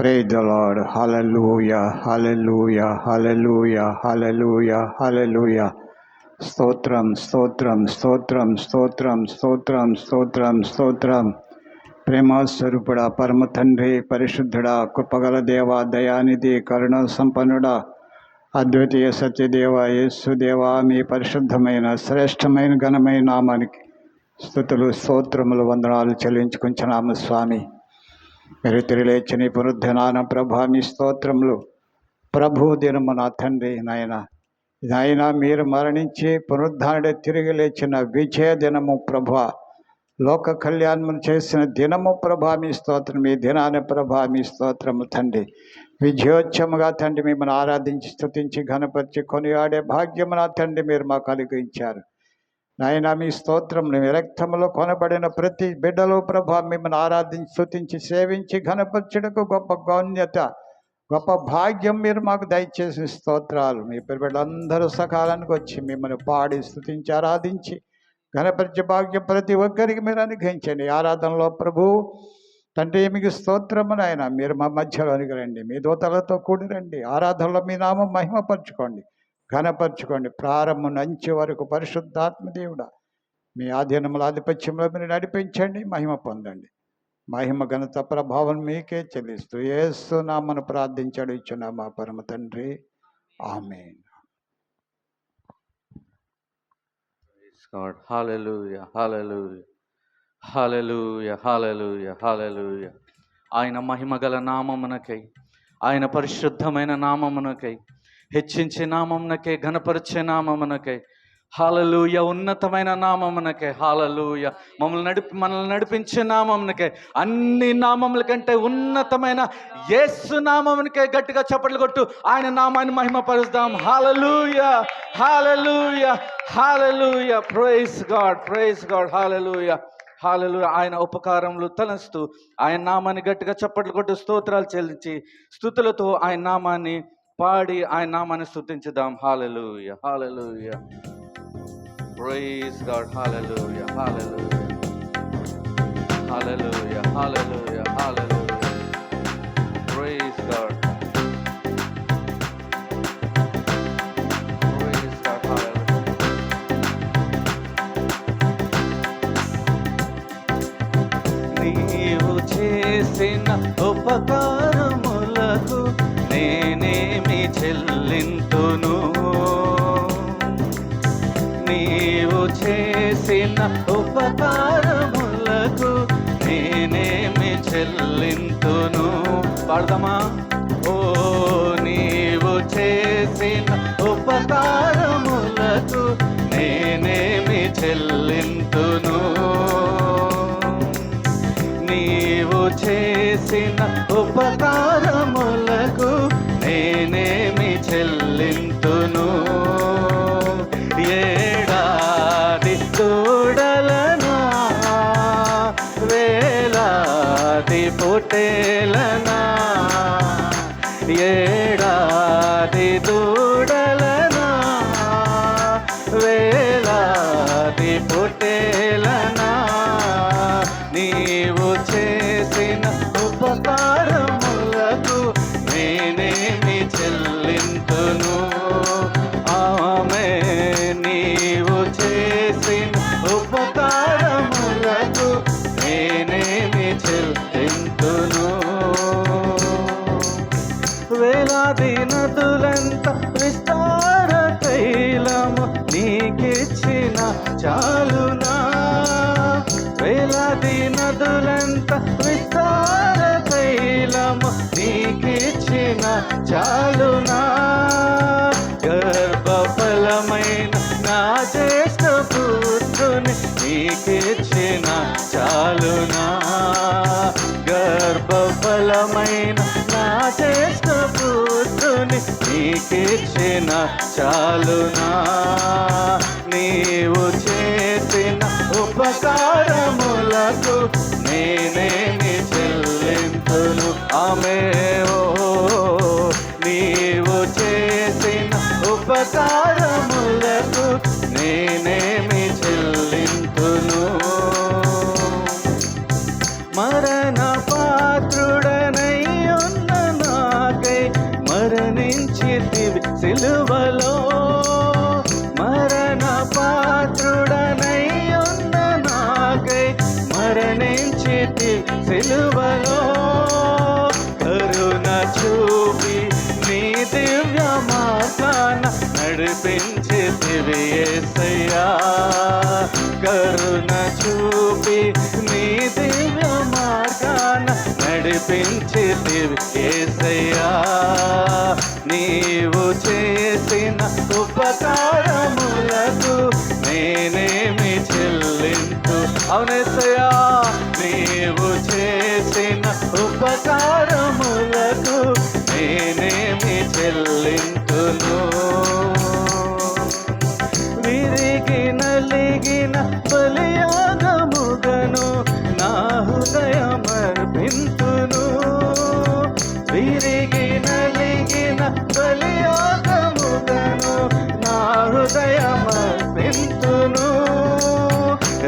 Praise the Lord. Hallelujah, hallelujah, hallelujah, hallelujah, hallelujah. స్తోత్రం స్తోత్రం స్తోత్రం స్తోత్రం స్తోత్రం స్తోత్రం స్తోత్రం. ప్రేమ స్వరూపుడా, పరమ తండ్రి, పరిశుద్ధుడా, కృపగల దేవ, దయానిధి, కరుణ సంపన్నుడా, అద్వితీయ సత్యదేవ, యేసుదేవ, మీ పరిశుద్ధమైన శ్రేష్టమైన ఘనమైన నామానికి స్తుతులు స్తోత్రములు వందనాలు చెల్లించుకుంటున్నాము స్వామి. మీరు తిరిలేచిన పునరుద్ధనాన ప్రభా, మీ స్తోత్రములు. ప్రభు దినము నా తండ్రి నాయన మీరు మరణించి పునరుద్ధానుడే తిరిగి లేచిన విజయ దినము ప్రభా, లోక కళ్యాణమును చేసిన దినము ప్రభా, మీ స్తోత్రం. మీ దినాన్ని ప్రభా, మీ స్తోత్రము తండ్రి. విజయోత్సవముగా తండ్రి మిమ్మల్ని ఆరాధించి స్తుతించి ఘనపరిచి కొనియాడే భాగ్యము నా తండ్రి మీరు మాకు అనుగ్రహించారు నాయన. మీ స్తోత్రం. మీ రక్తములో కొనబడిన ప్రతి బిడ్డలో ప్రభా మిమ్మల్ని ఆరాధించి స్తుతించి సేవించి ఘనపరచుటకు గొప్ప గౌన్యత, గొప్ప భాగ్యం మీరు మాకు దయచేసిన స్తోత్రాలు. మీ బిడ్డలందరూ సకాలానికి వచ్చి మిమ్మల్ని పాడి స్తుతించి ఆరాధించి ఘనపరిచే భాగ్యం ప్రతి ఒక్కరికి మీరు అనుగ్రహించండి. ఆరాధనలో ప్రభు తండ్రి మీకు స్తోత్రము నాయన. మీరు మా మధ్యలోనికి రండి, మీ దూతలతో కూడి రండి. ఆరాధనలో మీ నామం మహిమపరచుకోండి, ఘనపరచుకోండి. ప్రారంభం నుంచి వరకు పరిశుద్ధాత్మ దేవుడా మీ ఆధీనముల ఆధిపత్యంలో మీరు నడిపించండి, మహిమ పొందండి. మహిమ ఘనత ప్రభావం మీకే చెల్లిస్తూ యేసు నామమున ప్రార్థించాడు ఇచ్చిన మా పరమ తండ్రి, ఆమేన్. హల్లెలూయా, హల్లెలూయా, హల్లెలూయా, హల్లెలూయా, హల్లెలూయా. ఆయన మహిమగల నామమునకై, ఆయన పరిశుద్ధమైన నామమునకై, హెచ్చించే నామమునకై, ఘనపరిచే నామమునకై, హల్లెలూయా, ఉన్నతమైన నామమునకై, హల్లెలూయా, మనల్ని నడిపించే నామమునకై, అన్ని నామముల కంటే ఉన్నతమైన యేసు నామమునకై గట్టిగా చప్పట్లు కొట్టు ఆయన నామాన్ని మహిమపరుస్తాం. Hallelujah, hallelujah, hallelujah. Praise God, praise God. Hallelujah, hallelujah. ఆయన ఉపకారములు తలస్తూ ఆయన నామాన్ని గట్టిగా చప్పట్లు కొట్టు స్తోత్రాలు చెల్లించి స్తుతులతో ఆయన నామాన్ని పాడి ఆయన నామాన్ని స్తుతించుదాం. Hallelujah, hallelujah. Praise God. Hallelujah, hallelujah, hallelujah, hallelujah, hallelujah. Praise God, praise God. Hallelujah. నీవు చేసిన ఉపకారములకు నేనేమి చెల్లింతును? నీవు చేసిన ఉపకారములకు నేనేమి చెల్లింతును? పాడదామా? ఓ నీవు చేసిన ఉపకారములకు నేనేమి చెల్లింతును? నీవు చేసిన ఉపకారములకు నేనేమి చెల్లింతును? ఏడాది తోడలనా, వేలాది పొటేలనా, ఏడాది తోడలనా, వేలాది పొటేలనా, నీవు చేసిన ఉపకారములకు నేనేమి చెల్లింతును? ఆమె నీవు చేసిన ఉపకారములకు నేనేమి చెల్లింతును? వేలాది నదులంత విస్తార తైలము నీకిచ్చిన చాలునా? వేలాది నదులంత విస్తార తైలము నీకిచ్చిన చాలునా? గర్భఫలమైన నా జ్యేష్ఠ పుత్రుని నీకిచ్చిన చాలునా? గర్భఫలమైన నా జ్యేష్ఠ పుత్రుని నీకిచ్చిన చాలునా? నీవు చేసిన ఉపకారములకు నేనేమి చెల్లింతును? ఆమె ఓ నీవు చేసిన ఉపకారములకు నేనేమి చెల్లింతును? మరణ పాత్రుడనై ఉన్న సిలువలో మరణ పాత్రుడనై ఉన్న నాకై మరణించితి సిలువలో కరుణ చూపి నీ దివ్య మార్గాన నడిపించితివి యేసయ్యా కరుణ చూపి నీ దివ్య మార్గాన నడిపించితివి యేసయ్యా నీవు చేసిన ఉపకారములకు నేనేమి చెల్లింతు అవునేసయ్యా నీవు చేసిన ఉపకారములకు నేనేమి చెల్లింతును విరిగి నలిగిన బలియాగముగను నా హృదయమర్పింతును విరిగి నలిగిన బలియాగముగను నా హృదయమర్పింతును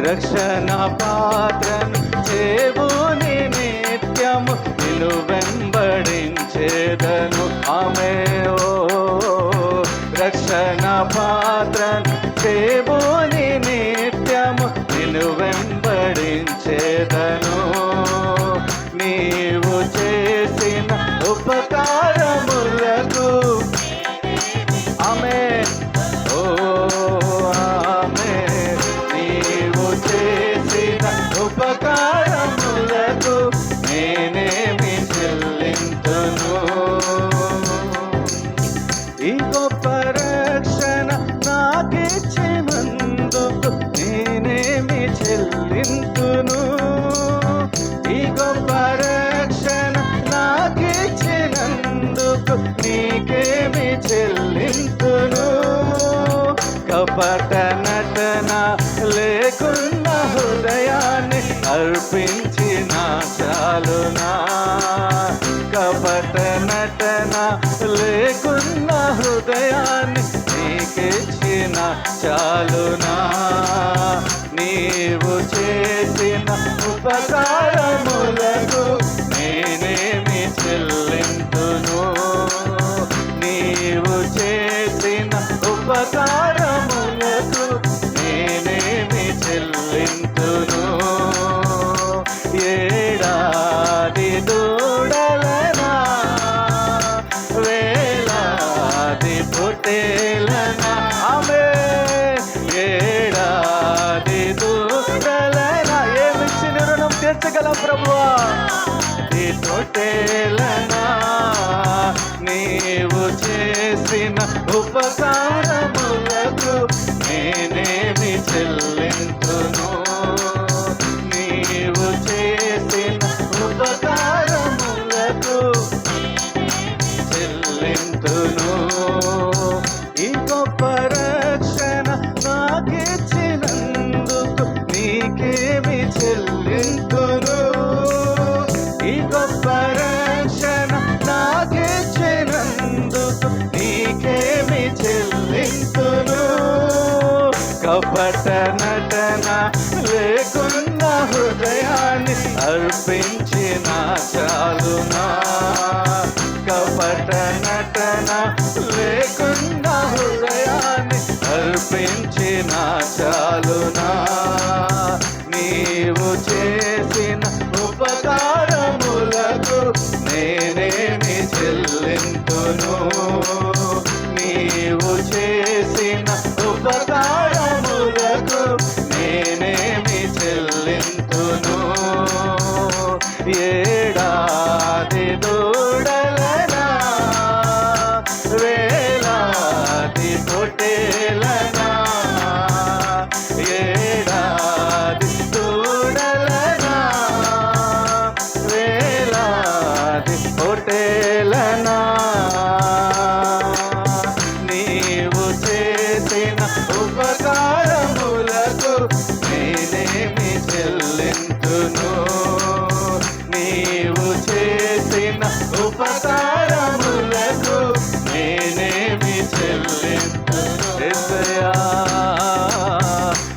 రక్షణ పాత్రను చేబూని నిత్యము నిన్ను వెంబడించేదను ఆమె ఓ రక్షణ పాత్రను చేబూని నిత్యము నిన్ను వెంబడించేదను నీవు చేసిన ఉపకారములకు ఆమేన్ ఓ ఆమేన్ నీవు చేసిన ఉపకారములకు నేనేమి చెల్లింతును ఈ గొప్ప రక్షణ నాకిచ్చినందుకు నేనేమి చెల్లింతును ఈ గొప్ప రక్షణ నాకిచ్చినందుకు నీకేమి చెల్లింతును కపట నటన లేకున్న హృదయాన్ని అర్పించిన చాలునా కపట నటన లేకున్న హృదయాన్ని నీకిచ్చిన చాలునా నీవు చేసిన ఉపకారములకు నేనేమి చెల్లింతును నీవు చేసిన ఉపకారములకు నేనేమి చెల్లింతును ఏడాది దూడలనా వేలాది పొట్టేలనా ఆమె ఏడాది దూడలనా ఏమిచ్చిన రుణం తీర్చగలం ప్రభువా ఈ పొట్టేలనా నీవు చేసిన ఉపకారములకు నేనేమి చెల్లింతును నీవు చేసిన ఉపకారములకు చెల్లింతును ఈ గొప్ప రక్షణ నాకిచ్చినందుకు నీకేమి చెల్లింతును ఈ గొప్ప రక్షణ నాకిచ్చినందుకు నీకేమి చెల్లింతును కపట నటన లేకున్న హృదయాన్ని అర్పించిన చాలునా కపట నటన లేకున్న హృదయాన్ని అర్పించిన చాలునా నీవు చేసిన ఉపకారములకు నేనేమి చెల్లింతును నీవు చేసిన ఉపకారములకు నేనేమి చెల్లింతును ఏడాది దూడలనా వేలాది పొట్టేలనా ఏడాది దూడలనా వేలాది పొట్టేలనా నీవు చేసిన ఉపకారములకు నేనేమి చెల్లింతును నీవు చేసిన ఉపకారములకు నేనేమి చెల్లింతును యేసయ్యా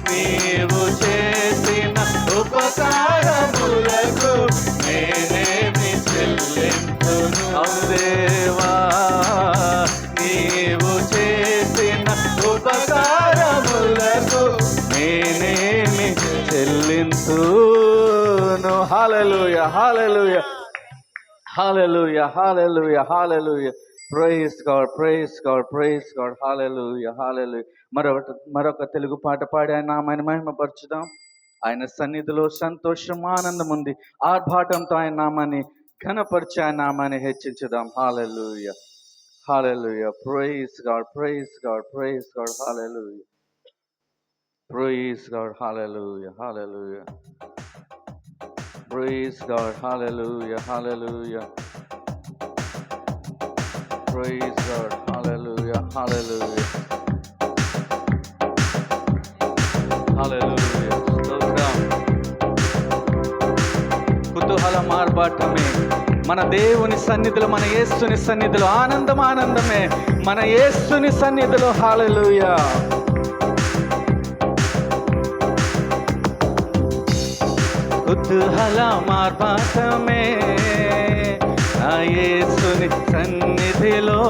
నీవు చేసిన ఉపకారములకు నేనేమి చెల్లింతును అవును దేవా నీవు hallelujah, hallelujah, hallelujah, hallelujah. Praise God, praise God, praise God, hallelujah, hallelujah. మరొక తెలుగు పాట పాడి ఆయన నామాన్ని మహిమపరచుదాం. ఆయన సన్నిధిలో సంతోషం, ఆనందం ఉంది. ఆర్భాటంతో ఆయన నామాన్ని ఘనపరిచి ఆయన నామాన్ని హెచ్చించుదాం. హల్లెలూయా, hallelujah. Praise God, praise God, praise God, hallelujah. Praise God, hallelujah, hallelujah. Praise God, hallelujah, hallelujah. Praise God, hallelujah, hallelujah. Hallelujah. స్తోత్రం. కుతూహల మార్బాటమే మన దేవుని సన్నిధిలో, మన యేసుని సన్నిధిలో ఆనందం, ఆనందమే మన యేసుని సన్నిధిలో. హల్లెలూయా. కుతూహల మార్బాటమే నా యేసుని సన్నిధిలో,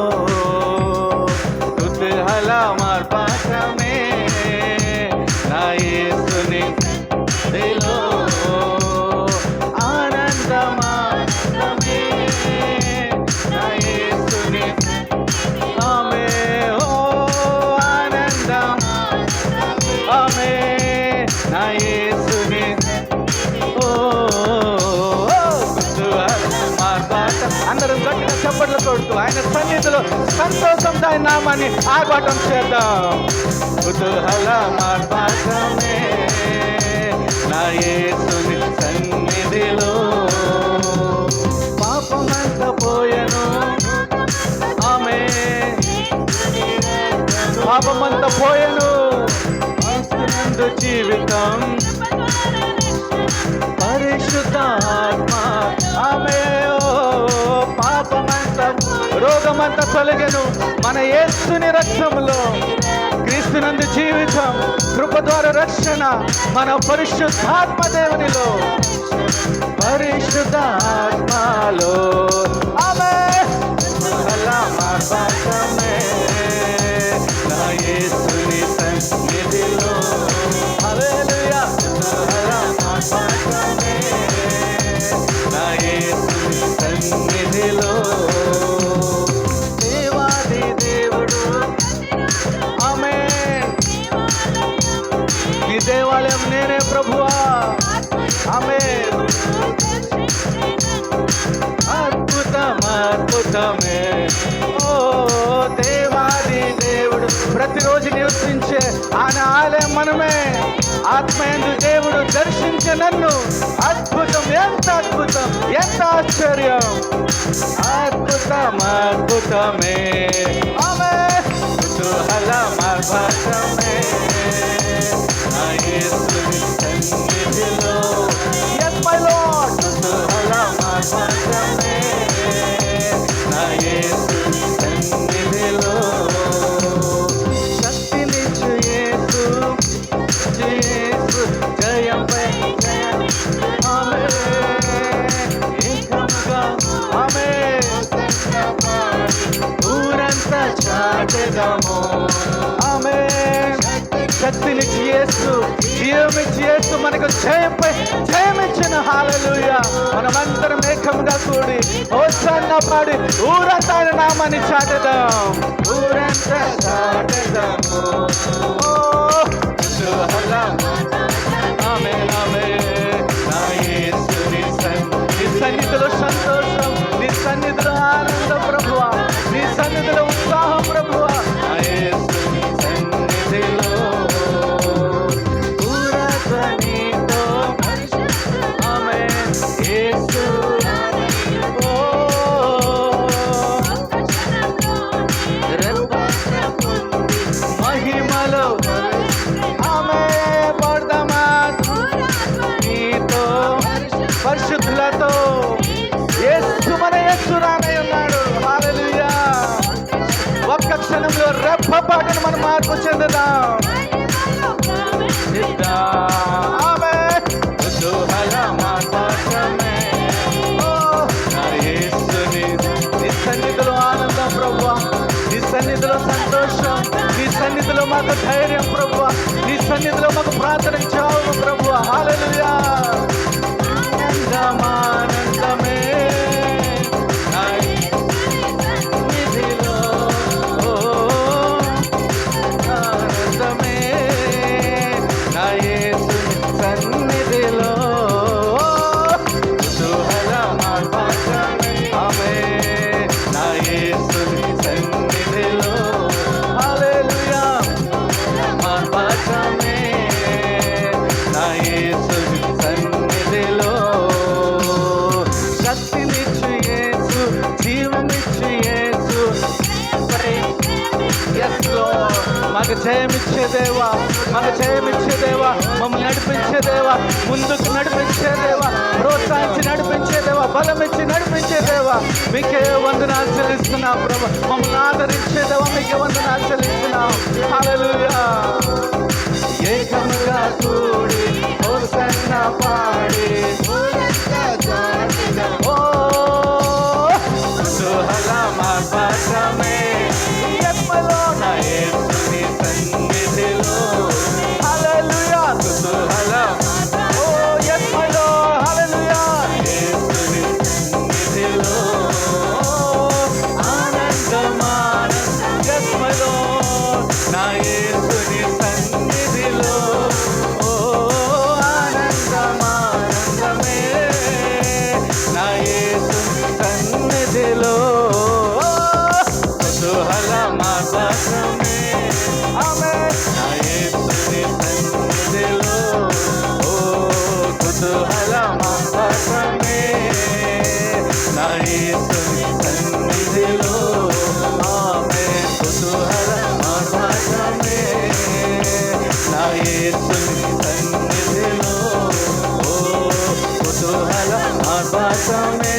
కుతూహల మార్బాటమే నా యేసుని సన్నిధిలో, ఆనందమానందమే నా యేసుని ఆమె, ఓ ఆనందం ఆమె నా యేసుని, ఓ అందరం గట్టిగా చప్పట్లు కొడుతూ ఆయన సన్నిధిలో సంతోషంతో ఆయన నామాన్ని ఆర్భాటం చేద్దాం. కుతూహల మార్పాటమే నా యేసుని సన్నిధిలో, పాపమంత పోయెను ఆమె, పాపమంత పోయెను యేసునందు జీవితం, పరిశుద్ధ ఆత్మ ఆమె, ఓ పాపమంత రోగమంత తొలగెను మన యేసుని రక్తములో, క్రీస్తునందు జీవితం, కృప ద్వారా రక్షణ మన పరిశుద్ధాత్మ దేవునిలో, పరిశుద్ధ ఆత్మలో ఆమె, మార్పాటమే నా యేసుని సన్నిధిలో. హల్లెలూయా. మార్పాటమే నా యేసుని సన్నిధిలో, దేవాది దేవుడు ఆమె, ఈ దేవాలయం నేనే ప్రభువా ఆమె, అద్భుతం అద్భుతమే, ఓ దేవాది దేవుడు ప్రతిరోజు నివసించే ఆయన ఆలయం మనమే. ఆత్మయందు దేవుడు దర్శించే నన్ను, అద్భుతం, ఎంత అద్భుతం, ఎంత ఆశ్చర్యం, అద్భుతం అద్భుతమే ఆమె, కుతూహల మార్పాటమే నా యేసుని సన్నిధిలో. Yes my Lord. కుతూహల మార్పాటమే నా యేసుని సన్నిధిలో, శక్తినిచ్చు యేసు, యేసు జయంపై జయం ఆమె, ఏకముగా ఆమె ఊరంతా చాటెదము ఆమె, శక్తినిచ్చి యేసు, జీవమిచ్చి యేసు మనకు జయంపై జయమిచ్చిన. హల్లెలూయా. మనమందరం ఏకముగా కూడి హోసన్న పాడి ఊరంతా ఆయన నామాన్ని చాటెదాం, ఊరంతా చాటెదము. ఓ కుతూహల ఆమె ఆమె నా యేసుని సన్నిధిలో సంతోషం, నీ సన్నిధిలో ఆనందం ప్రభువా, నీ సన్నిధిలో ఉత్సాహం ప్రభువా, నా యేసుని సన్నిధిలో పూరతనితో ఆమె యేసు, ఓ మహిమలో ఆమె పడదామా నీతో పరిశుద్ధులతో, యేసు మన యేసు రానై ఉన్నాడు. హల్లెలూయా. ఒక్క క్షణంలో రెప్పపాటును మనం మార్పు చెందుదాం. ఆమె కుతూహల మార్పాటమే, ఓ నా యేసుని, నీ సన్నిధిలో ఆనందం ప్రభువా, నీ సన్నిధిలో సంతోషం, నీ సన్నిధిలో మాకు ధైర్యం ప్రభువా, నీ సన్నిధిలో మాకు ప్రార్థన చావు ప్రభువా. హల్లెలూయా. ఆనందమాన మాకు జయమిచ్చే దేవా, మాకు జయమిచ్చే దేవా, మమ్మల్ని నడిపించే దేవా, ముందుకు నడిపించే దేవా, ప్రోత్సహించి నడిపించే దేవా, బలమిచ్చి నడిపించే దేవా, మీకే వందనాలు చెల్లిస్తున్నాం ప్రభు. మమ్మల్ని ఆదరించే దేవా, మీకే వందనాలు చెల్లిస్తున్నాం. హల్లెలూయా. ఏకముగా కూడి హోసన్నా పాడి ఓ కుతూహల మార్గమే ఆత్మలో నా యేసుని సన్నిధిలో. హల్లెలూయా. కుతూహల ఓ ఆత్మలో హల్లెలూయా యేసుని సన్నిధిలో ఆనందమానంద ఆత్మలో నా యేసుని సన్నిధిలో. ఓ ఆనందమానందమే నా యేసుని సన్నిధిలో. కుతూహల మార్గమే ఆమేన్ నా యేసుని సన్నిధిలో. ఓ కుతూహల మార్గమే నా యేసుని సన్నిధిలో. ఆమేన్ కుతూహల మార్గమే నా యేసుని సన్నిధిలో. ఓ కుతూహల మార్గమే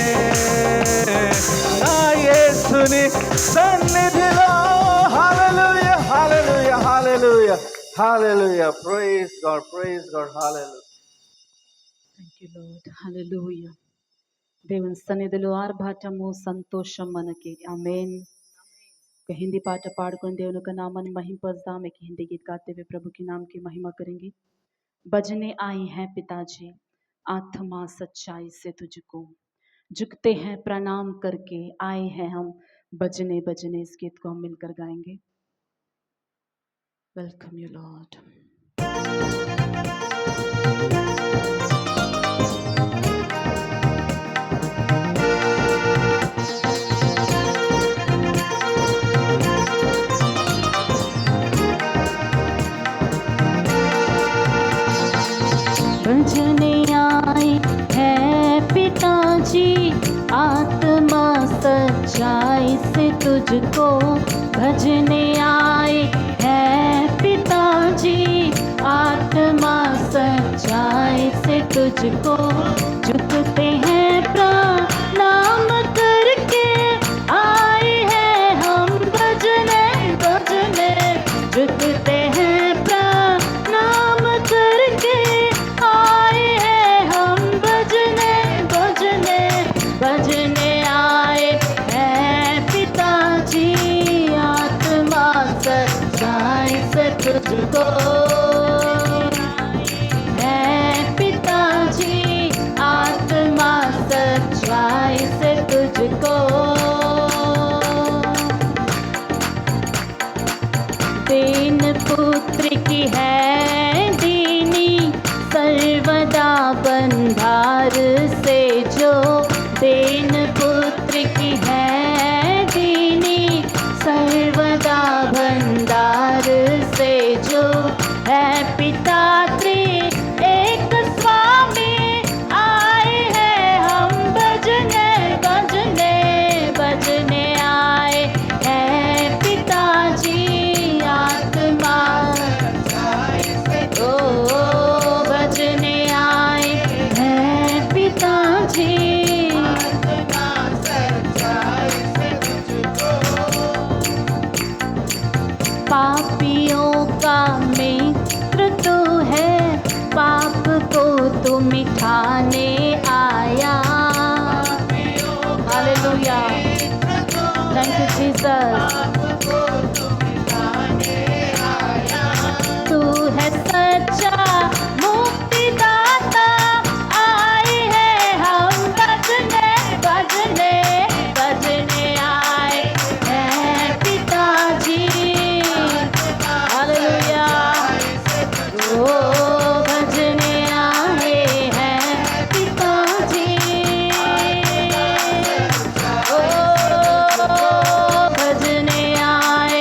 నా యేసుని సన్నిధిలో. Hallelujah, hallelujah, hallelujah, hallelujah. Praise God, praise God. Hallelujah. Thank you Lord. Hallelujah. దేవుని సన్నిధిలో ఆర్భాటము సంతోషం మనకి. आमेन. एक हिंदी पाठ पाड़कर దేవుని का नामन महिमपजदाम. एक हिंदी गीत गाते हुए प्रभु के नाम की महिमा करेंगे. बजने आई हैं पिताजी आत्मा सच्चाई से तुझको, झुकते हैं प्रणाम करके आए हैं हम बजने बजने. इस गीत को हम मिलकर गाएंगे. Welcome you Lord. बजने आए हैं पिताजी आत्मा सच्चाई से तुझको, भजने आए हैं पिताजी आत्मा सच्चाई से तुझको, झुकते हैं प्रणाम करके आए हैं हम बजने बजने. झुकते हैं प्रणाम करके आए हैं हम बजने बजने. बजने आए हैं पिताजी आत्मा सच्चाई से तुझको, है पिताजी आत्मा सच्चाई से तुझको. दीन पुत्र की है दीनी सर्वदा बंधार से जो, दीन पुत्र की है दीनी सर्वदा भंडार से जो, है पिता एक स्वामी आए हैं हम बजने बजने. बजने आए हैं पिताजी आत्मा ओ बजने आए हैं पिताजी. पापियों का मित्र तो है, पाप को तो मिटाने आया. हालेलुया. Thank you Jesus. तू है सच्चा मुक्तिदाता आए हैं हम बजने बजने. बजने आए हैं पिताजी. हालेलुया. ओ बजने आए हैं पिताजी. ओ बजने आए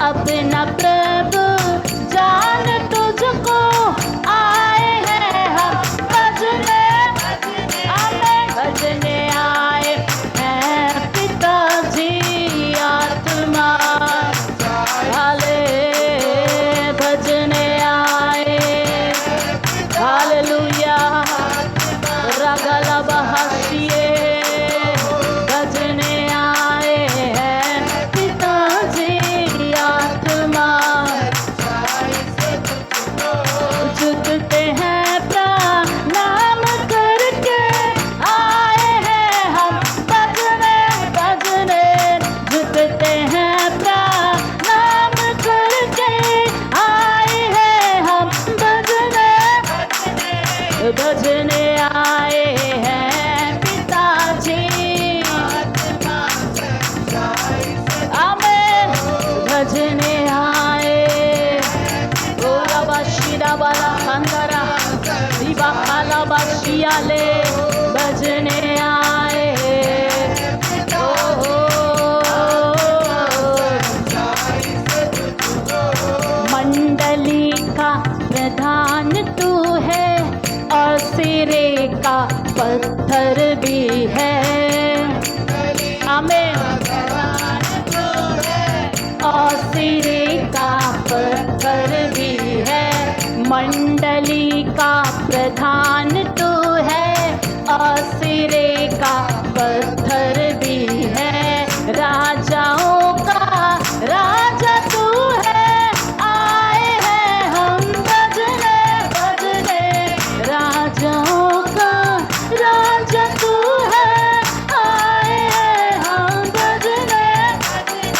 अपना प्रभु जान तुझको आए हैं हम भजने आमेन भजने आए हैं पिताजी आत्मा हाले भजने आए हालेलुया रगला बहाशिए भजने आए हैं पिताजी आत्मा झुकते हैं प्रणाम करके आए हैं हम भजने भजने झुकते हैं प्रणाम करके आए हैं हम भजने भजने आए हैं पिताजी आमेन भजने आए ओरा बशीरा वाला खंदरा दिवा खाला बशियाले भजने आए मंडली का प्रधान तू है और सिरे का पत्थर भी है आमेन और सिरे का पत्थर भी है मंडली का प्रधान तू है और सिरे का पत्थर भी है राजाओं का राजा तू है आए हैं हम भजने भजने राजाओं का राजा तू है आए हैं हम भजने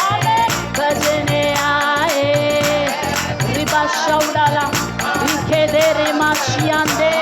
आमेन भजने आए रिबा शौडाला लिखे दे रे माशियान दे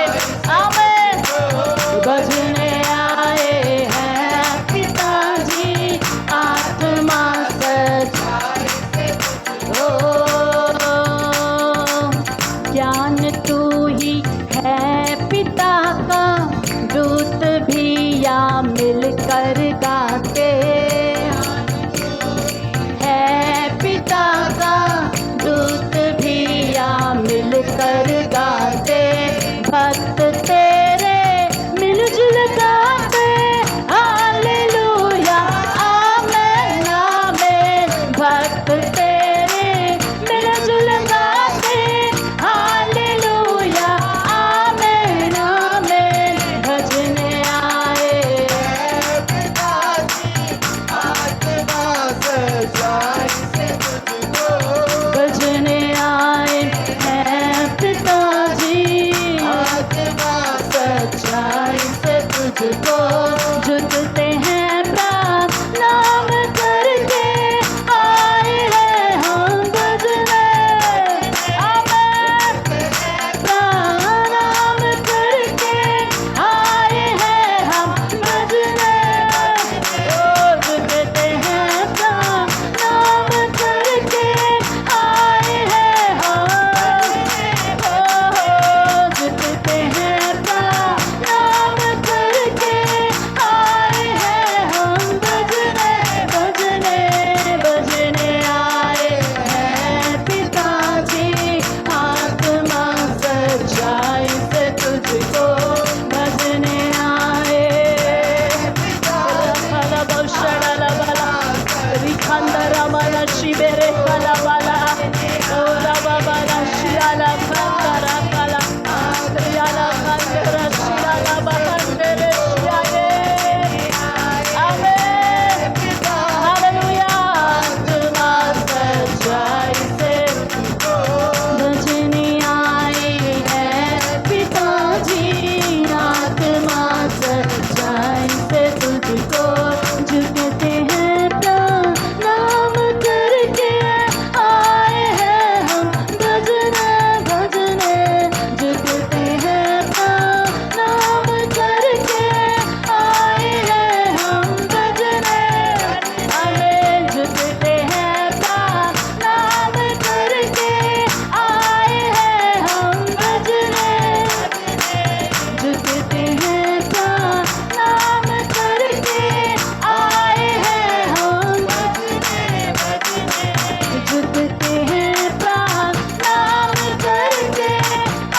गाते हैं प्राण नाम करके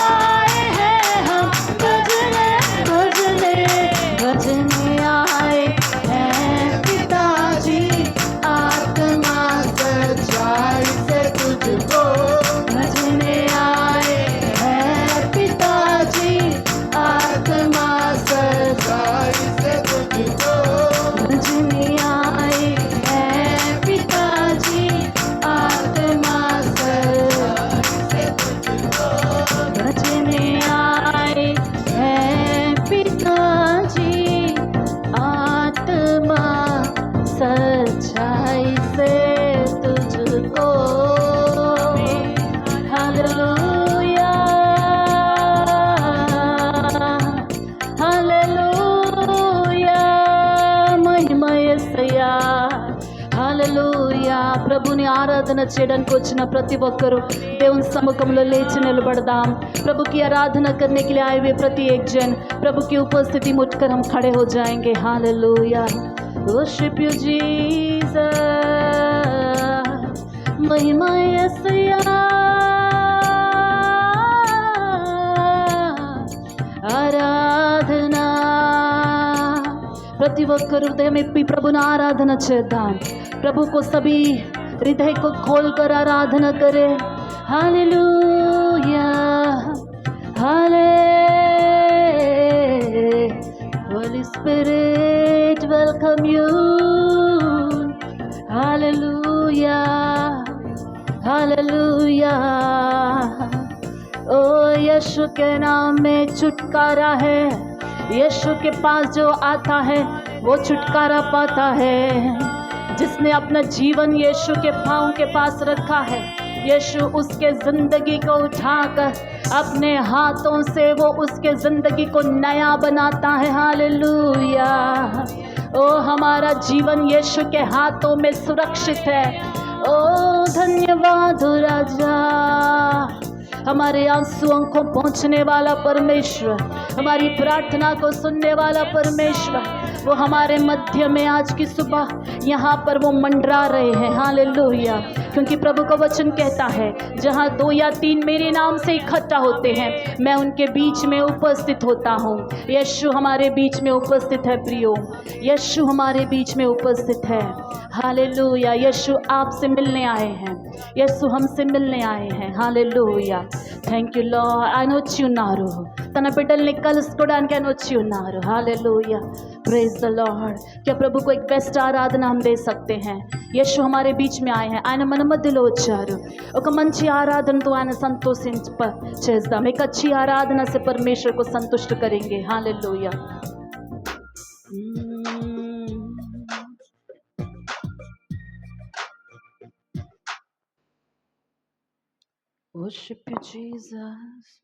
आए हैं हम भजने भजने भजने आए हैं पिताजी आत्मा सच्चाई से तुझको भजने आए हैं पिताजी आत्मा सच्चाई से तुझको भजने आए हैं पिताजी आत्मा सच्चाई से तुझको भजने आए हैं पिताजी आत्मा सच्चाई से तुझको हालेलुया हालेलुया महिमा యేసయ్యా హల్లెలూయా ప్రభుని ఆరాధన చేయడానికి వచ్చిన ప్రతి ఒక్కరూ దేవుని సముఖంలో లేచి నిలబడదాం प्रभु की आराधना करने के लिए आए हुए प्रति एक जन प्रभु की उपस्थिति में उठकर हम खड़े हो जाएंगे हालेलुया वर्शिप यू जीसस महिमा యేసయ్యా ఆరాధన ప్రతి ఒక్కరు హృదయం ఇప్పి ప్రభుని ఆరాధన చేద్దాం प्रभु को सभी हृदय को खोलकर आराधना करें हालेलुया हाले Holy Spirit welcome you hallelujah hallelujah ओ यीशु के नाम में छुटकारा है यीशु के पास जो आता है वो छुटकारा पाता है जिसने अपना जीवन यीशु के पाँव के पास रखा है यीशु उसके ज़िंदगी को उठाकर अपने हाथों से वो उसके ज़िंदगी को नया बनाता है हालेलुया ओ हमारा जीवन यीशु के हाथों में सुरक्षित है ओ धन्यवाद राजा हमारे आंसुओं को पहुँचने वाला परमेश्वर हमारी प्रार्थना को सुनने वाला परमेश्वर वो हमारे मध्य में आज की सुबह यहाँ पर वो मंडरा रहे हैं हालेलुया क्योंकि प्रभु का वचन कहता है जहाँ 2 या 3 मेरे नाम से इकट्ठा होते हैं मैं उनके बीच में उपस्थित होता हूँ यीशु हमारे बीच में उपस्थित है प्रियो यीशु हमारे बीच में उपस्थित है हालेलुया यीशु आपसे मिलने आए हैं यीशु हमसे मिलने आए हैं हालेलुया థ్యాంక్ యూ లార్డ్ ఆయన వచ్చి ఉన్నారు తన బిడ్డల్ని కలుసుకోవడానికి ఆయన వచ్చి ఉన్నారు हालेलुया प्रेज द लॉर्ड क्या प्रभु को एक बेस्ट आराधना हम दे सकते हैं यीशु हमारे बीच में आए हैं ఆయన మన మధ్యలో వచ్చారు ఒక మంచి ఆరాధనతో ఆయన సంతోషింప చేద్దాం एक अच्छी आराधना से परमेश्वर को संतुष्ट करेंगे हालेलुया Worship you, Jesus.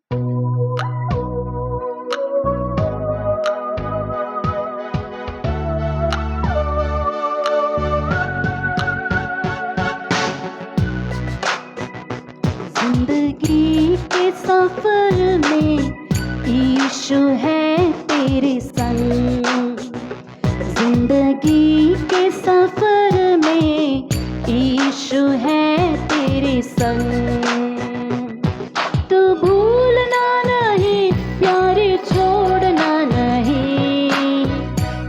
जिंदगी के सफर में यीशु है तेरे संग जिंदगी के सफर में यीशु है तेरे संग तो भूलना नहीं प्यारे छोड़ना नहीं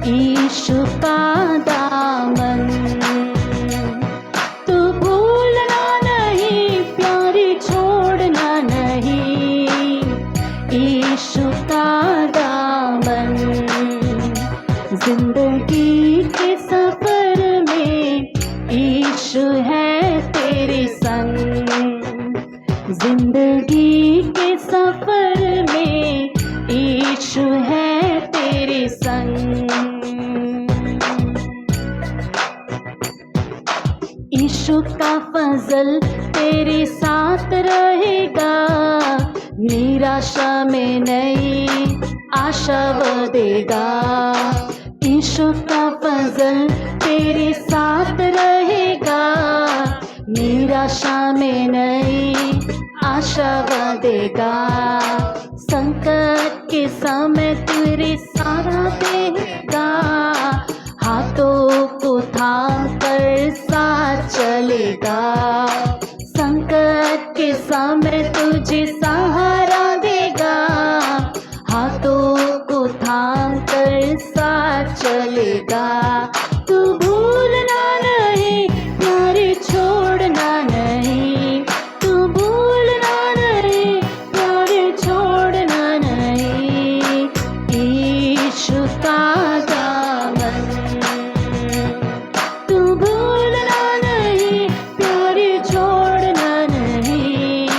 यीशु का दामन तो भूलना नहीं प्यारे छोड़ना नहीं यीशु का दामन जिंदगी के सफर में यीशु है तेरे संग जिंदगी के सफर में यीशु है तेरे संग यीशु का फजल तेरे साथ रहेगा निराशा में नई आशा वो देगा यीशु का फजल तेरे साथ रहेगा निराशा में नई आशा वो देगा संकट के समय तेरे सारा देगा हाथों को थाम कर साथ चलेगा समय तुझे सहारा देगा, हाथों को थाम कर साथ चलेगा। तू भूलना नहीं प्यारे, छोड़ना नहीं, तू भूलना नहीं प्यारे, छोड़ना नहीं। यीशु का दामन तू भूलना नहीं प्यारे, छोड़ना नहीं।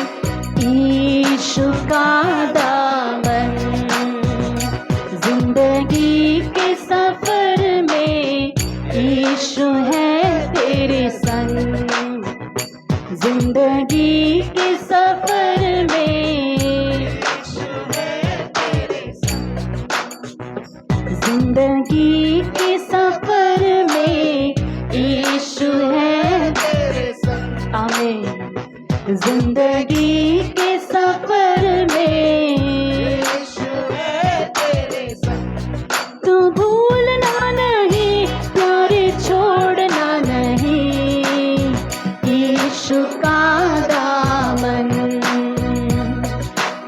यीशु का दामन जिंदगी के सफर में यीशु है तेरे संग, जिंदगी के सफर में यीशु है तेरे संग, जिंदगी के सफर में यीशु है तेरे संग। आमीन। जिंदगी के सफर में यीशु है तेरे संग। तू भूलना नहीं प्यारे, छोड़ना नहीं। यीशु का दामन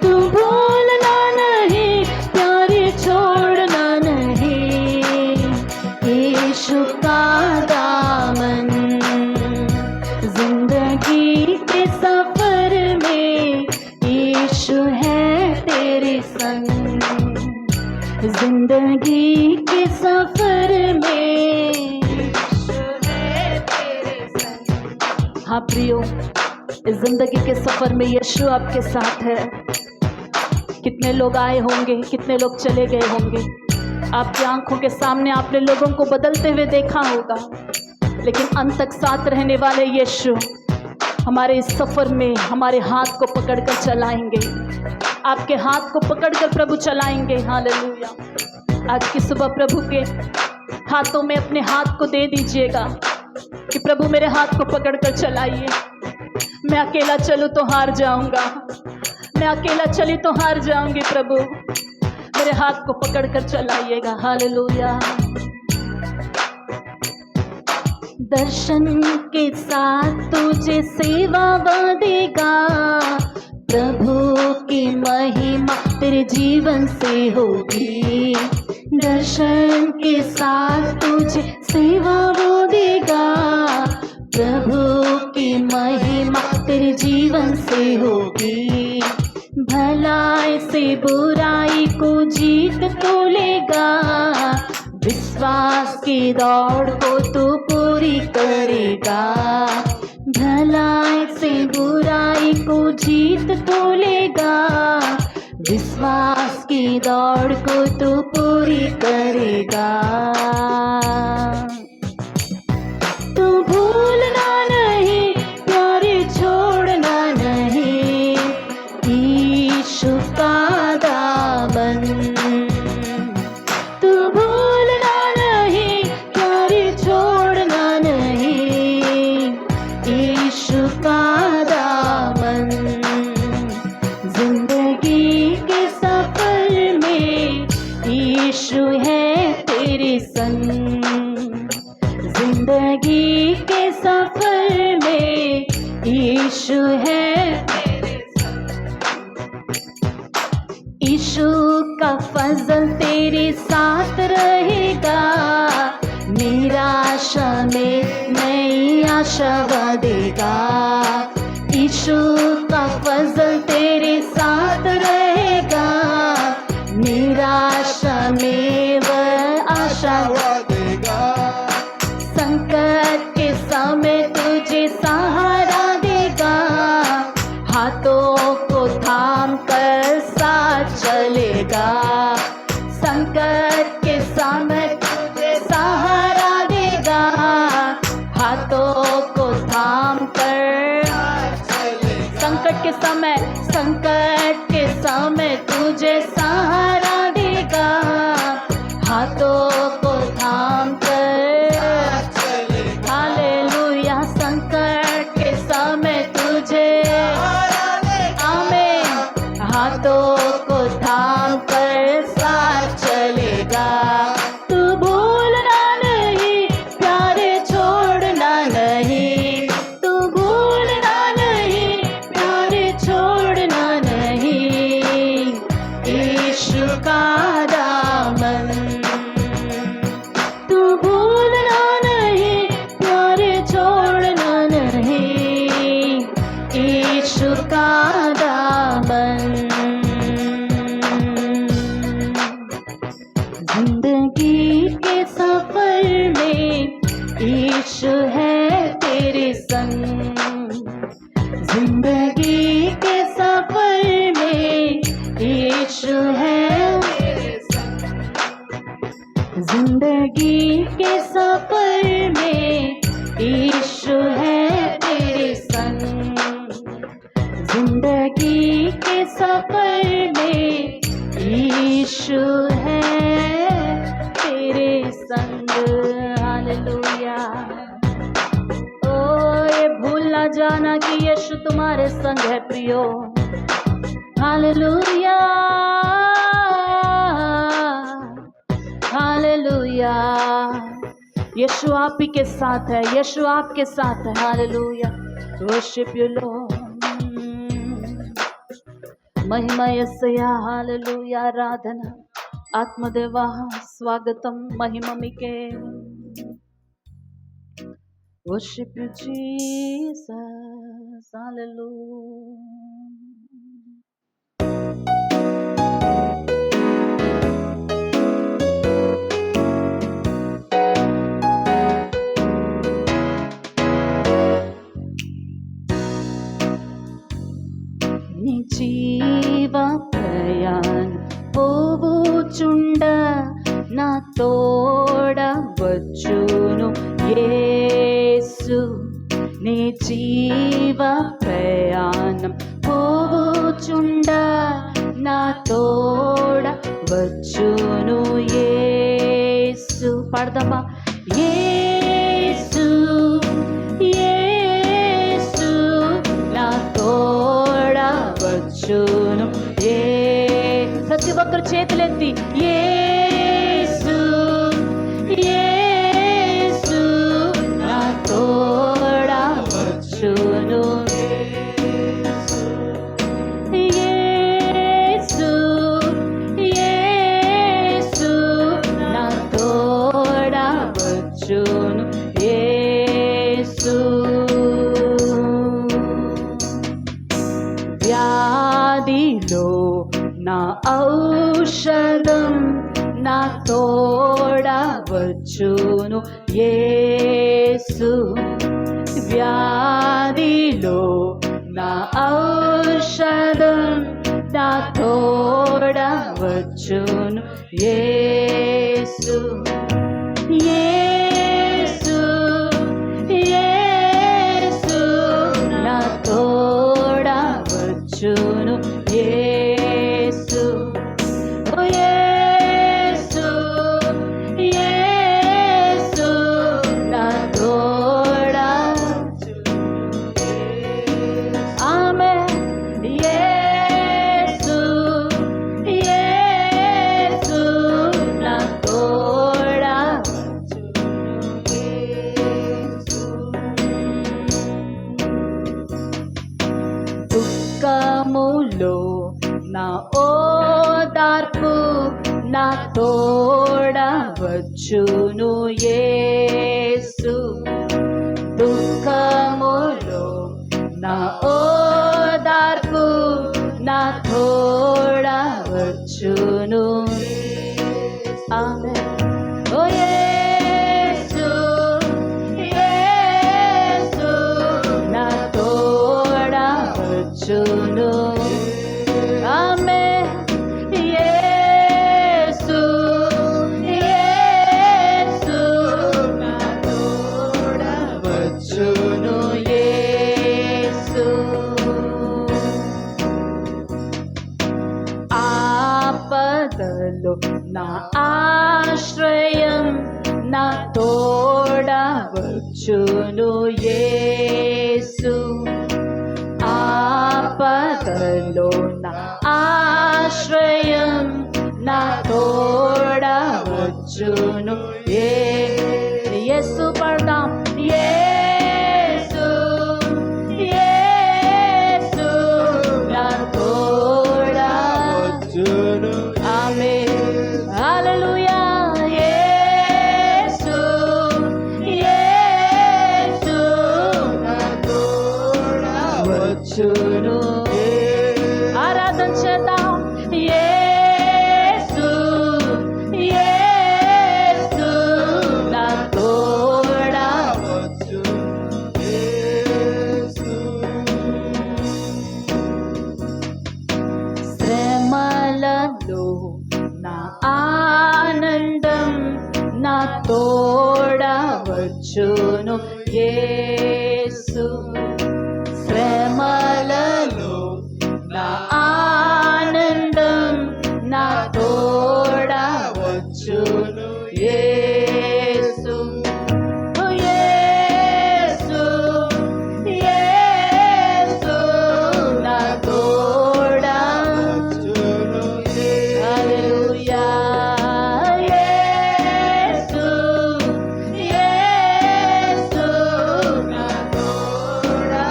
तू भूलना नहीं प्यारे, छोड़ना नहीं। यीशु का दामन जिंदगी के सफर में यीशु है तेरे संग, जिंदगी के सफर में यीशु है तेरे संग। हाँ प्रियो, इस जिंदगी के सफर में यीशु आपके साथ है। कितने लोग आए होंगे, कितने लोग चले गए होंगे, आपकी आंखों के सामने आपने लोगों को बदलते हुए देखा होगा, लेकिन अंत तक साथ रहने वाले यीशु हमारे इस सफर में हमारे हाथ को पकड़कर चलाएंगे। आपके हाथ को पकड़कर प्रभु चलाएंगे। हालेलुया। आज की सुबह प्रभु के हाथों में अपने हाथ को दे दीजिएगा कि प्रभु मेरे हाथ को पकड़कर चलाइए। मैं अकेला चलूं तो हार जाऊंगा, मैं अकेला चली तो हार जाऊंगी। प्रभु मेरे हाथ को पकड़कर चलाइएगा। हालेलुया। दर्शन के साथ तुझे सेवा देगा, प्रभु की महिमा तेरे जीवन से होगी। दर्शन के साथ तुझे सेवा देगा, प्रभु की महिमा तेरे जीवन से होगी। भलाई से बुराई को जीत तो लेगा, विश्वास की दौड़ को तू पूरी करेगा। भलाई से बुराई को जीत तो लेगा, विश्वास की दौड़ को तू पूरी करेगा। तू भूलना नहीं प्यारे, छोड़ना नहीं। यीशु का दामन तू भूलना नहीं प्यारे, छोड़ना नहीं। यीशु का दामन जिंदगी के सफर में यीशु है तेरे संग, जिंदगी के सफर में यीशु है तेरे संग। यीशु का फजल तेरे साथ रहेगा, निराशा में नई आशा देगा। यीशु का फजल तेरे साथ रहेगा, निराशा में वह आशा देगा। संकट के समय तुझे सहारा देगा, हाथों को थाम कर साथ चलेगा। संकट के समय तुझे सहारा देगा, हाथों को थाम कर संकट के समय तुझे सहारा देगा, हाथों को थाम कर। हालेलुया। संकट के समय तुझे आमीन, हाथों को थाम कर साथ चलेगा। तू भूलना नहीं प्यारे, छोड़ना नहीं। तू भूलना नहीं प्यारे, का दामन, जिंदगी के सफर में यीशु है तेरे संग, जिंदगी के सफर में यीशु है तेरे संग, जिंदगी के सफर में यीशु है तेरे संग, जिंदगी के सफर में यीशु है तेरे संग। हालेलुया। ओ ये भूल ना जाना कि यीशु तुम्हारे संग है प्रियो। Hallelujah, hallelujah. यीशु आप ही के साथ है, यीशु आपके साथ है। हालेलुया। Worship you Lord. महिमा यस्सया। हालेलुया। आराधना आत्मदेवा स्वागतम महिमा मीके। Worship you Jesus. हालेलुया। నీ జీవ ప్రయాణ పోవుచుండ నా తోడ వచ్చును యేసు, నీ జీవ ప్రయాణం పోవుచుండ నా తోడ వచ్చును యేసు. పాడదామా? యేసు యేసు నా తోడ వచ్చును. ప్రతి ఒక్కరు చేతులెత్తి యేసు యేసు నా తోడ వచ్చును. యేసు యేసు నా తోడ వచ్చును. యేసు వ్యాధిలో నా ఔషధం నా తోడ వచ్చును యేసు, వ్యాధిలో నా ఔషధం నా తోడ వచ్చును యేసు. యేసు యేసు నా తోడ వచ్చును యేసు. ఓ యేసు యేసు నా తోడ. ఆమేన్. యేసు యేసు నా తోడ. దుఃఖములో నా ఓదార్పు నా తోడ వచ్చును యేసు, దుఃఖములో నా ఓదార్పు నా తోడ వచ్చును. ఆమేన్. ఓ యేసు యేసు నా తోడ వచ్చును. ఆమేన్. యేసు యేసు నా తోడ వచ్చును యేసు. ఆపదలో నా ఆశ్రయం నా తోడ వచ్చును యేసు, ఆపదలో నా ఆశ్రయం నా తోడ వచ్చును యేసు. పడదాం. యేసు యేసు నా తోడ వచ్చును. ఆమేన్. హల్లెలూయా. యేసు యేసు నా తోడ వచ్చును. ఆరాధన చేద్దాం. యేసు యేసు నా తోడా శ్రమలలో నా ఆనందం నా తోడా వచ్చును. యేసు శ్రమలలో నా ఆనందం నా తోడా వచ్చును. యేసు యేసు యేసు నా తోడా హల్లెలూయా. యేసు యేసు నా తోడా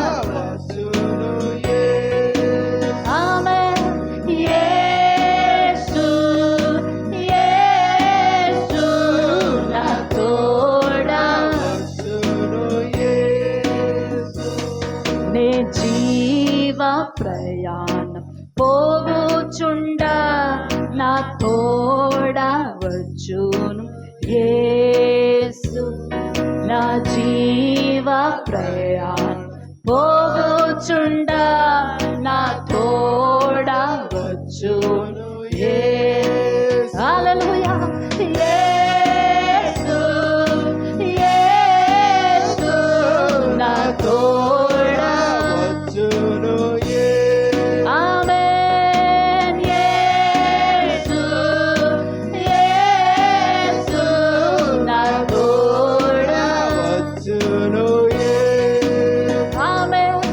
ఆమేన్. యేసు యేసు నా తోడా నే జీవ ప్రయాణం పోవుచుండా నా తోడా వచ్చును. యేసు నా జీవ ప్రయాణం పోవుచుండా నా తోడా వచ్చును. యేసు హల్లెలూయా. యేసు యేసు నా తోడా ఆమేన్. యేసు యేసు నా తోడా ఆమేన్.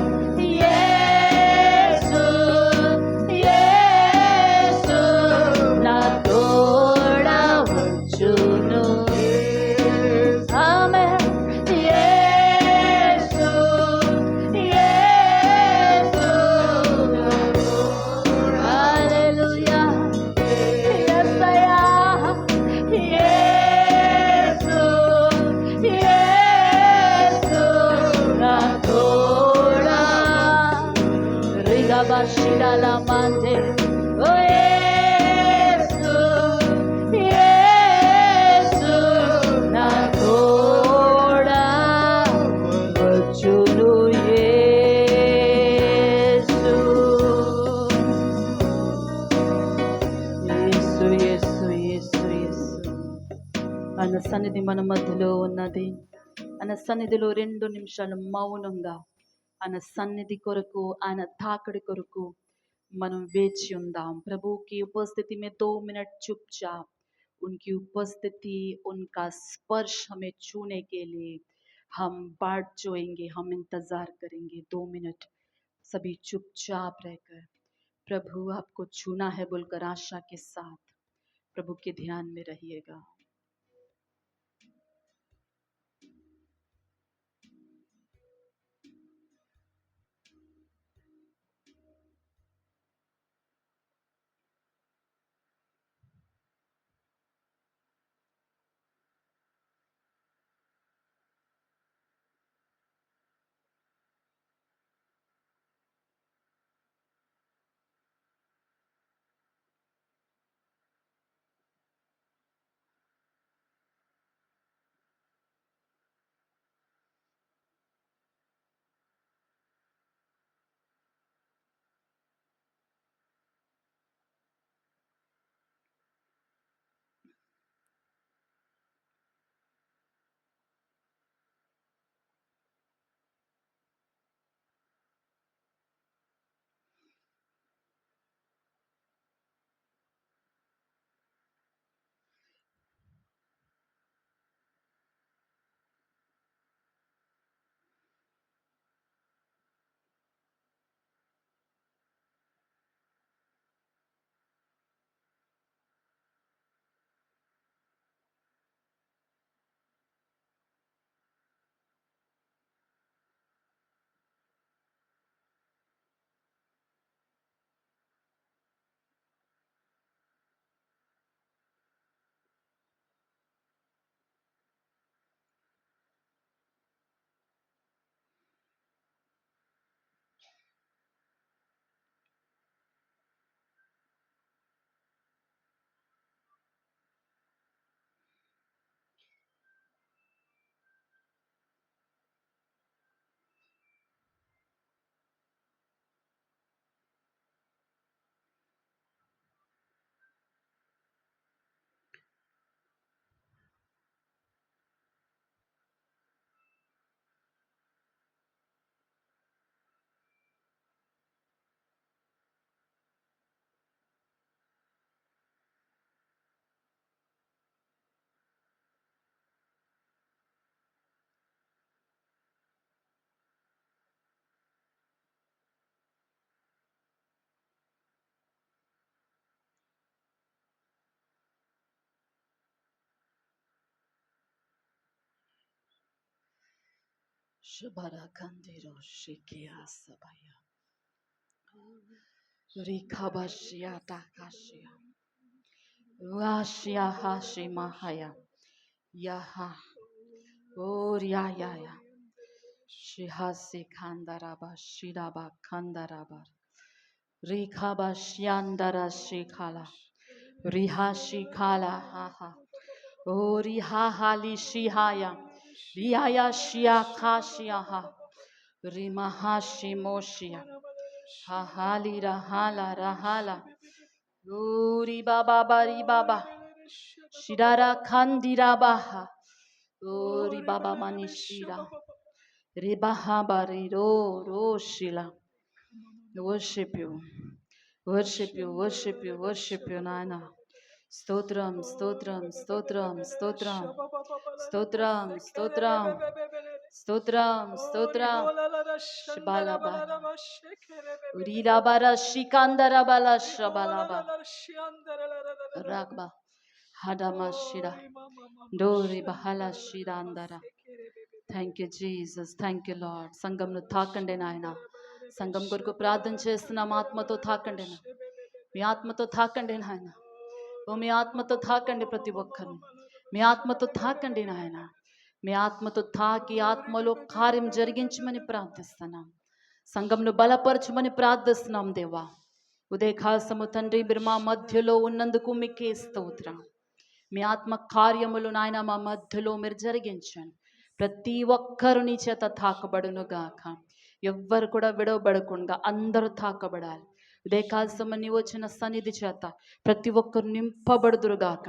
యేసు యేసు నా తోడా వచ్చును. ఆమేన్. యేసు యేసు హల్లెలూయా. యేసయ్యా. యేసు యేసు నా తోడా రిగబషిడల మందే. ఓ యేసు యేసు నా తోడా వచ్చును. యేసు యేసు యేసు యేసు యేసు ఆయన సన్నిధి మన మధ్యలో ఉన్నది. ఆయన సన్నిధిలో 2 నిమిషాలు మౌనంగా ఆయన సన్నిధి కొరకు ఆయన తాకడి కొరకు మనం వేచి ఉందాం. प्रभु की उपस्थिति में 2 मिनट चुपचाप उनकी उपस्थिति उनका स्पर्श हमें छूने के लिए हम बाट जोएंगे, हम इंतजार करेंगे। 2 मिनट सभी चुपचाप रहकर प्रभु आपको छूना है बोलकर आशा के साथ प्रभु के ध्यान में रहिएगा। Shabarakandiro shikia sabaya. Rikabashia takashia. Rashia hashi mahaya. Yaha. Oh ya ya ya. Shihasi kandaraba shiraba kandaraba. Rikabashiandara shikala. Rihashi kala haha. Oh rihahali shihaya. Rihaya shia kashiaha. Rimahashi moshia. Hahali rahala rahala. Uri baba bari baba. Shidara kandira baha. Uri baba manishira. Ribaha bari ro shila. Worship you. Worship you, worship you, worship you, Nana. Stotram, stotram, stotram, stotram. Stotram, stotram. Stotram, stotram. Shibalaba. Urirabara shikandarabala shabalaba. Ragba. Hadamashira. Dori bahala shirandara. Thank you Jesus, thank you Lord. సంఘంను తాకండి నాయన. సంఘం కొరకు ప్రార్థన చేస్తున్నాం. ఆత్మతో తాకండి నా, మీ ఆత్మతో తాకండి నాయన. ఓ మీ ఆత్మతో తాకండి ప్రతి ఒక్కరిని. మీ ఆత్మతో తాకండి నాయన. మీ ఆత్మతో తాకి ఆత్మలో కార్యం జరిగించమని ప్రార్థిస్తున్నాం. సంఘంను బలపరచమని ప్రార్థిస్తున్నాం దేవా. ఉదయకాలము తండ్రి మీరు మా మధ్యలో ఉన్నందుకు మీకే స్తోత్రం. మీ ఆత్మ కార్యములు నాయన మా మధ్యలో మీరు జరిగించండి. ప్రతి ఒక్కరు నీ చేత తాకబడును గాక. ఎవ్వరు కూడా విడవబడకుండా అందరూ తాకబడాలి. ఉదయకాలము నీ వచ్చిన సన్నిధి చేత ప్రతి ఒక్కరు నింపబడుదురు గాక.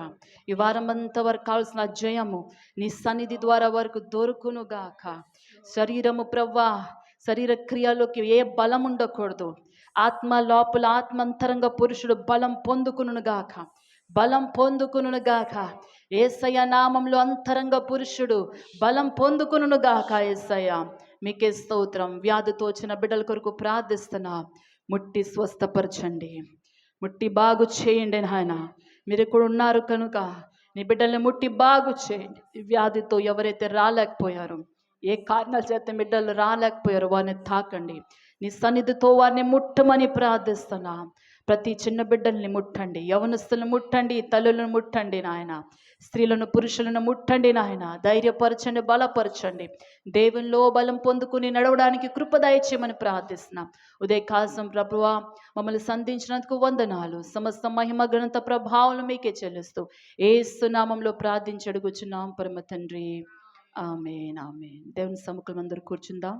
ఈ వారమంతా వరకు కావాల్సిన జయము నీ సన్నిధి ద్వారా వరకు దొరుకును గాక. శరీరము ప్రవ్వా, శరీర క్రియలోకి ఏ బలం ఉండకూడదు. ఆత్మ లోపల ఆత్మంతరంగ పురుషుడు బలం పొందుకును గాక, బలం పొందుకును గాక. యేసయ్య నామంలో అంతరంగ పురుషుడు బలం పొందుకును గాక. యేసయ్య మీకే స్తోత్రం. వ్యాధితో వచ్చిన బిడ్డల కొరకు ప్రార్థిస్తున్నా. ముట్టి స్వస్థపరచండి, ముట్టి బాగు చేయండి నాయన. మీరు ఇక్కడ ఉన్నారు కనుక నీ బిడ్డల్ని ముట్టి బాగు చేయండి. వ్యాధితో ఎవరైతే రాలేకపోయారో, ఏ కారణాల చేత బిడ్డలు రాలేకపోయారో వారిని తాకండి. నీ సన్నిధితో వారిని ముట్టమని ప్రార్థిస్తున్నా. ప్రతి చిన్న బిడ్డల్ని ముట్టండి, యవనస్తులను ముట్టండి, తల్లులను ముట్టండి నాయన. స్త్రీలను పురుషులను ముట్టండి నాయన. ధైర్యపరచండి, బలపరచండి. దేవునిలో బలం పొందుకుని నడవడానికి కృప దయచేయమని ప్రార్థిస్తున్నాం. ఉదయకాలం ప్రభువా మమ్మల్ని సంధించినందుకు వందనాలు. సమస్త మహిమ ఘనత ప్రభావం మీకే చెల్లిస్తూ యేసు నామంలో ప్రార్థించి అడుగుచున్నాం పరమ తండ్రి. ఆమేన్, ఆమేన్. దేవుని సముఖం అందరూ కూర్చుందాం.